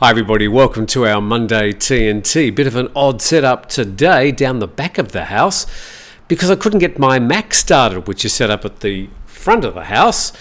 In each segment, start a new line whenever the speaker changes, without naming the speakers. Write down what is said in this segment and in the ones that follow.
Hi everybody, welcome to our Monday TNT. Bit of an odd setup today down the back of the house because I couldn't get my Mac started, which is set up at the front of the house.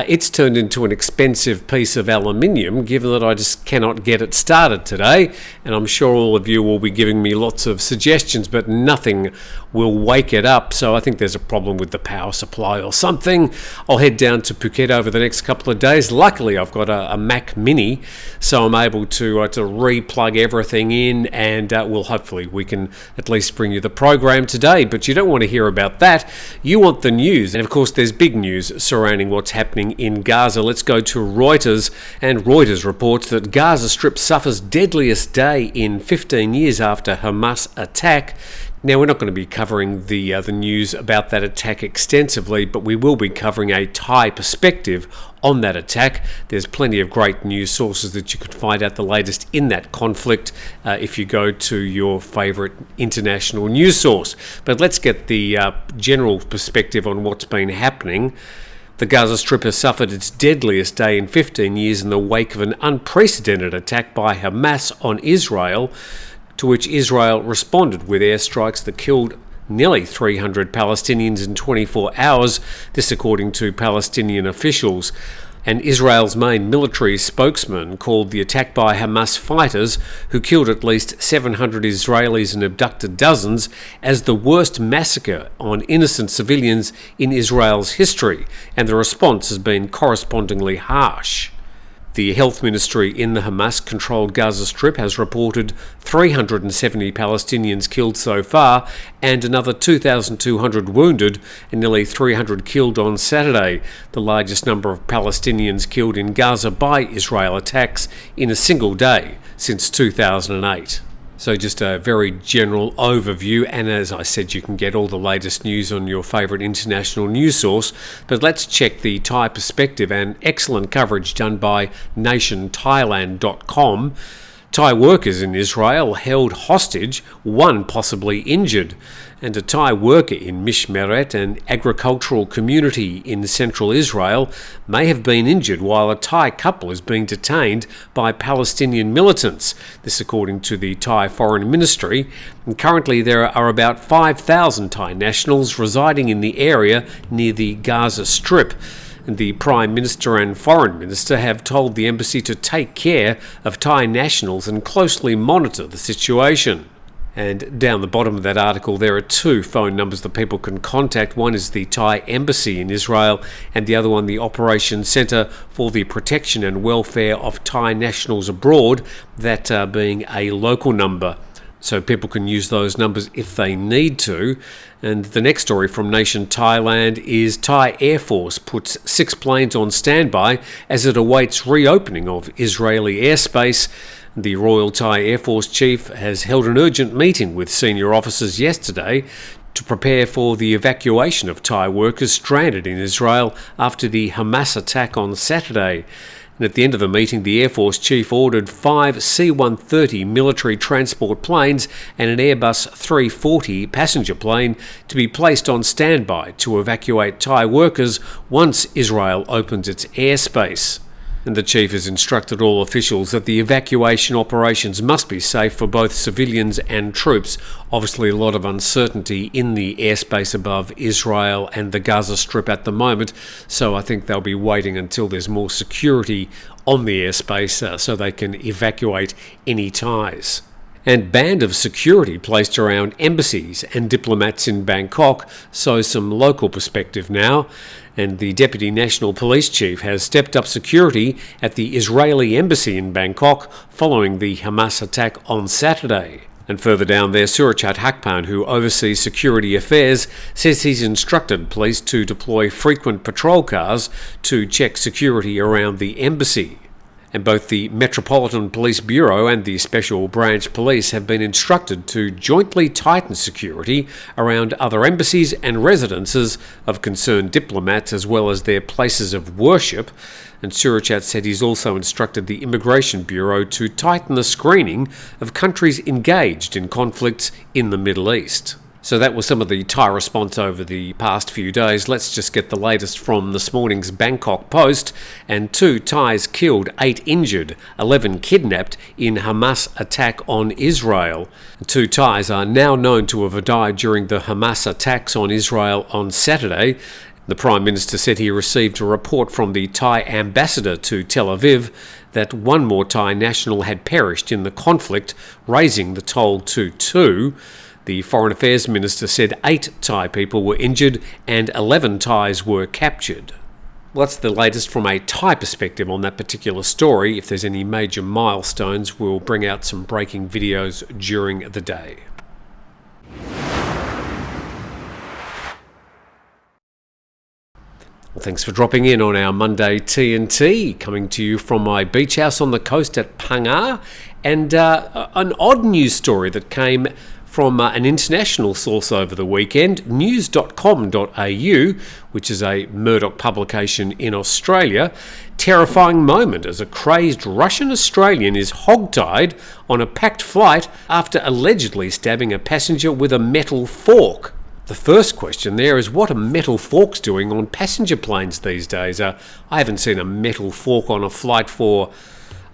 It's turned into an expensive piece of aluminium, given that I just cannot get it started today. And I'm sure all of you will be giving me lots of suggestions, but nothing will wake it up. So I think there's a problem with the power supply or something. I'll head down to Phuket over the next couple of days. Luckily, I've got a Mac Mini, so I'm able to re-plug everything in, and hopefully we can at least bring you the program today. But you don't want to hear about that. You want the news. And of course, there's big news surrounding what's happening in Gaza. Let's go to Reuters, and Reuters reports that Gaza Strip suffers deadliest day in 15 years after Hamas attack. Now, we're not going to be covering the news about that attack extensively, but we will be covering a Thai perspective on that attack. There's plenty of great news sources that you can find out the latest in that conflict if you go to your favourite international news source. But let's get the general perspective on what's been happening. The Gaza Strip has suffered its deadliest day in 15 years in the wake of an unprecedented attack by Hamas on Israel, to which Israel responded with airstrikes that killed nearly 300 Palestinians in 24 hours, this according to Palestinian officials. And Israel's main military spokesman called the attack by Hamas fighters, who killed at least 700 Israelis and abducted dozens, as the worst massacre on innocent civilians in Israel's history, and the response has been correspondingly harsh. The health ministry in the Hamas-controlled Gaza Strip has reported 370 Palestinians killed so far and another 2,200 wounded and nearly 300 killed on Saturday, the largest number of Palestinians killed in Gaza by Israel attacks in a single day since 2008. So just a very general overview, and as I said, you can get all the latest news on your favourite international news source. But let's check the Thai perspective, and excellent coverage done by nationthailand.com. Thai workers in Israel held hostage, one possibly injured, and a Thai worker in Mishmeret, an agricultural community in central Israel, may have been injured while a Thai couple is being detained by Palestinian militants, this according to the Thai Foreign Ministry. And currently there are about 5,000 Thai nationals residing in the area near the Gaza Strip. And the Prime Minister and Foreign Minister have told the embassy to take care of Thai nationals and closely monitor the situation. And down the bottom of that article, there are two phone numbers that people can contact. One is the Thai Embassy in Israel, and the other one the Operations Centre for the Protection and Welfare of Thai Nationals Abroad, that being a local number. So people can use those numbers if they need to. And the next story from Nation Thailand is Thai Air Force puts 6 planes on standby as it awaits reopening of Israeli airspace. The Royal Thai Air Force Chief has held an urgent meeting with senior officers yesterday to prepare for the evacuation of Thai workers stranded in Israel after the Hamas attack on Saturday. And at the end of the meeting, the Air Force Chief ordered 5 C-130 military transport planes and an Airbus 340 passenger plane to be placed on standby to evacuate Thai workers once Israel opens its airspace. And the chief has instructed all officials that the evacuation operations must be safe for both civilians and troops. Obviously, a lot of uncertainty in the airspace above Israel and the Gaza Strip at the moment, so I think they'll be waiting until there's more security on the airspace so they can evacuate any Thais. And band of security placed around embassies and diplomats in Bangkok, so some local perspective now. And the Deputy National Police Chief has stepped up security at the Israeli embassy in Bangkok following the Hamas attack on Saturday. And further down there, Surachat Hakpan, who oversees security affairs, says he's instructed police to deploy frequent patrol cars to check security around the embassy. And both the Metropolitan Police Bureau and the Special Branch Police have been instructed to jointly tighten security around other embassies and residences of concerned diplomats as well as their places of worship. And Surachat said he's also instructed the Immigration Bureau to tighten the screening of countries engaged in conflicts in the Middle East. So that was some of the Thai response over the past few days. Let's just get the latest from this morning's Bangkok Post. And 2 Thais killed, 8 injured, 11 kidnapped in Hamas attack on Israel. 2 Thais are now known to have died during the Hamas attacks on Israel on Saturday. The Prime Minister said he received a report from the Thai ambassador to Tel Aviv that one more Thai national had perished in the conflict, raising the toll to 2. The Foreign Affairs Minister said 8 Thai people were injured and 11 Thais were captured. What's the latest from a Thai perspective on that particular story? If there's any major milestones, we'll bring out some breaking videos during the day. Well, thanks for dropping in on our Monday TNT, coming to you from my beach house on the coast at Panga, and an odd news story that came from an international source over the weekend, news.com.au, which is a Murdoch publication in Australia. Terrifying moment as a crazed Russian Australian is hogtied on a packed flight after allegedly stabbing a passenger with a metal fork. The first question there is, what are metal forks doing on passenger planes these days? I haven't seen a metal fork on a flight for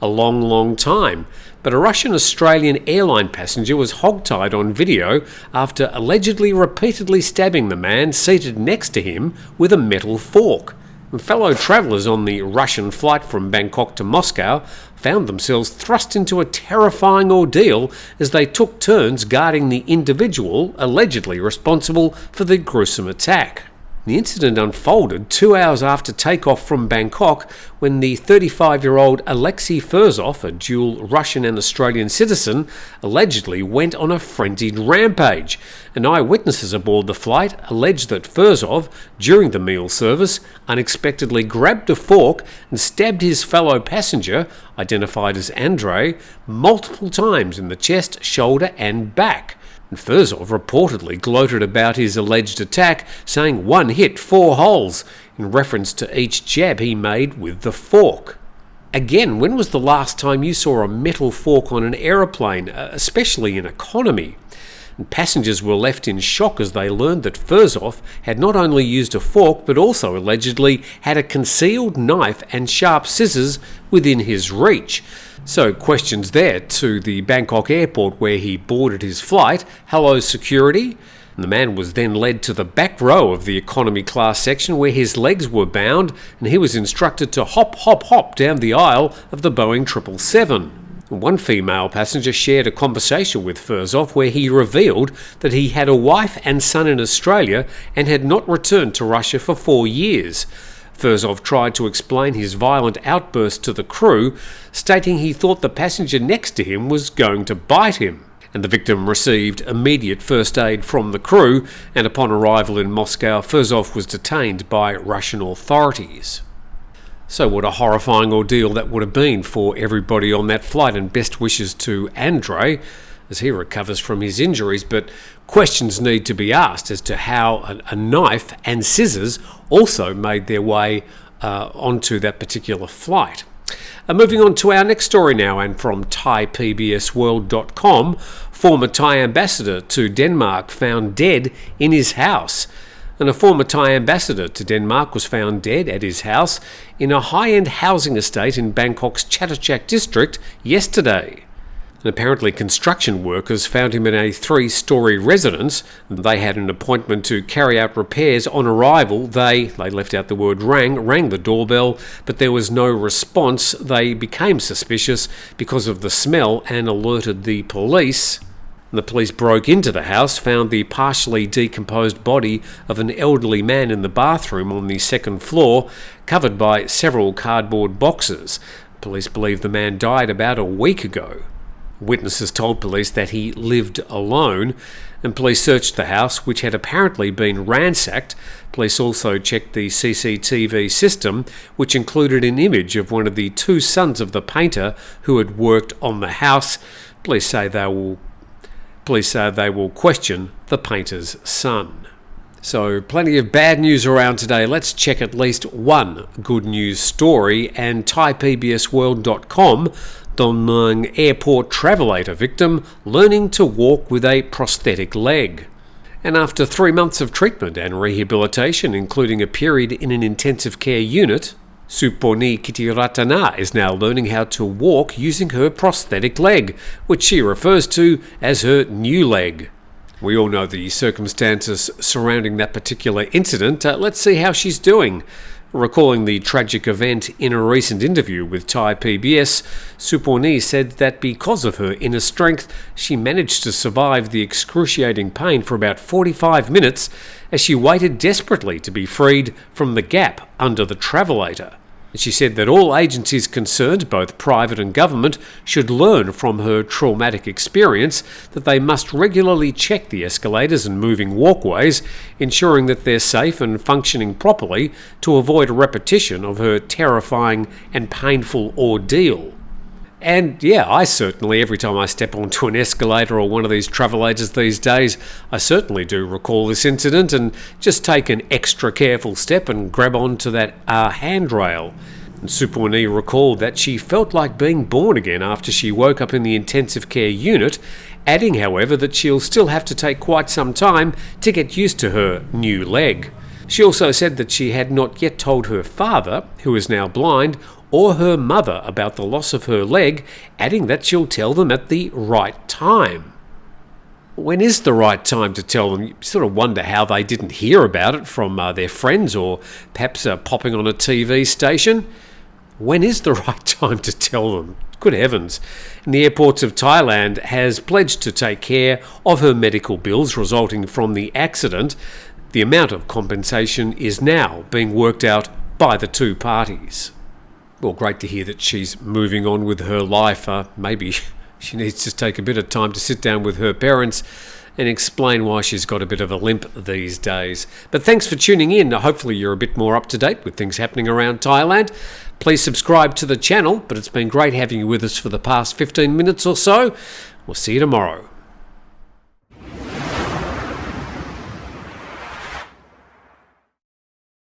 a long time. But a Russian-Australian airline passenger was hogtied on video after allegedly repeatedly stabbing the man seated next to him with a metal fork. And fellow travellers on the Russian flight from Bangkok to Moscow found themselves thrust into a terrifying ordeal as they took turns guarding the individual allegedly responsible for the gruesome attack. The incident unfolded 2 hours after takeoff from Bangkok when the 35-year-old Alexei Fursov, a dual Russian and Australian citizen, allegedly went on a frenzied rampage. And eyewitnesses aboard the flight alleged that Fursov, during the meal service, unexpectedly grabbed a fork and stabbed his fellow passenger, identified as Andrei, multiple times in the chest, shoulder and back. And Fursov reportedly gloated about his alleged attack, saying 1 hit 4 holes, in reference to each jab he made with the fork. Again, when was the last time you saw a metal fork on an aeroplane, especially in economy? And passengers were left in shock as they learned that Fursov had not only used a fork but also allegedly had a concealed knife and sharp scissors within his reach. So questions there to the Bangkok airport where he boarded his flight. Hello, security. And the man was then led to the back row of the economy class section where his legs were bound and he was instructed to hop down the aisle of the Boeing 777. One female passenger shared a conversation with Fursov where he revealed that he had a wife and son in Australia and had not returned to Russia for 4 years. Fursov tried to explain his violent outburst to the crew, stating he thought the passenger next to him was going to bite him. And the victim received immediate first aid from the crew, and upon arrival in Moscow, Fursov was detained by Russian authorities. So what a horrifying ordeal that would have been for everybody on that flight, and best wishes to Andrei as he recovers from his injuries. But questions need to be asked as to how a knife and scissors also made their way onto that particular flight. Moving on to our next story now, and from ThaiPBSWorld.com, former Thai ambassador to Denmark found dead in his house. And a former Thai ambassador to Denmark was found dead at his house in a high-end housing estate in Bangkok's Chatuchak district yesterday. And apparently construction workers found him in a 3-storey residence. They had an appointment to carry out repairs. On arrival, they left out the word rang the doorbell, but there was no response. They became suspicious because of the smell and alerted the police. The police broke into the house, found the partially decomposed body of an elderly man in the bathroom on the 2nd floor, covered by several cardboard boxes. Police believe the man died about a week ago. Witnesses told police that he lived alone, and police searched the house, which had apparently been ransacked. Police also checked the CCTV system, which included an image of one of the 2 sons of the painter who had worked on the house. Police say they will question the painter's son. So plenty of bad news around today. Let's check at least one good news story. And ThaiPBSWorld.com, Don Mueang airport travellator victim learning to walk with a prosthetic leg. And after 3 months of treatment and rehabilitation, including a period in an intensive care unit, Suponi Kitiratana is now learning how to walk using her prosthetic leg, which she refers to as her new leg. We all know the circumstances surrounding that particular incident. Let's see how she's doing. Recalling the tragic event in a recent interview with Thai PBS, Suponi said that because of her inner strength, she managed to survive the excruciating pain for about 45 minutes as she waited desperately to be freed from the gap under the travellator. She said that all agencies concerned, both private and government, should learn from her traumatic experience that they must regularly check the escalators and moving walkways, ensuring that they're safe and functioning properly to avoid a repetition of her terrifying and painful ordeal. And yeah, I certainly, every time I step onto an escalator or one of these travellators these days, I certainly do recall this incident and just take an extra careful step and grab onto that handrail. And Suponi recalled that she felt like being born again after she woke up in the intensive care unit, adding, however, that she'll still have to take quite some time to get used to her new leg. She also said that she had not yet told her father, who is now blind, or her mother about the loss of her leg, adding that she'll tell them at the right time. When is the right time to tell them? You sort of wonder how they didn't hear about it from their friends or perhaps popping on a TV station. When is the right time to tell them? Good heavens. And the airports of Thailand has pledged to take care of her medical bills resulting from the accident. The amount of compensation is now being worked out by the two parties. Well, great to hear that she's moving on with her life. Maybe she needs to take a bit of time to sit down with her parents and explain why she's got a bit of a limp these days. But thanks for tuning in. Hopefully you're a bit more up to date with things happening around Thailand. Please subscribe to the channel, but it's been great having you with us for the past 15 minutes or so. We'll see you tomorrow.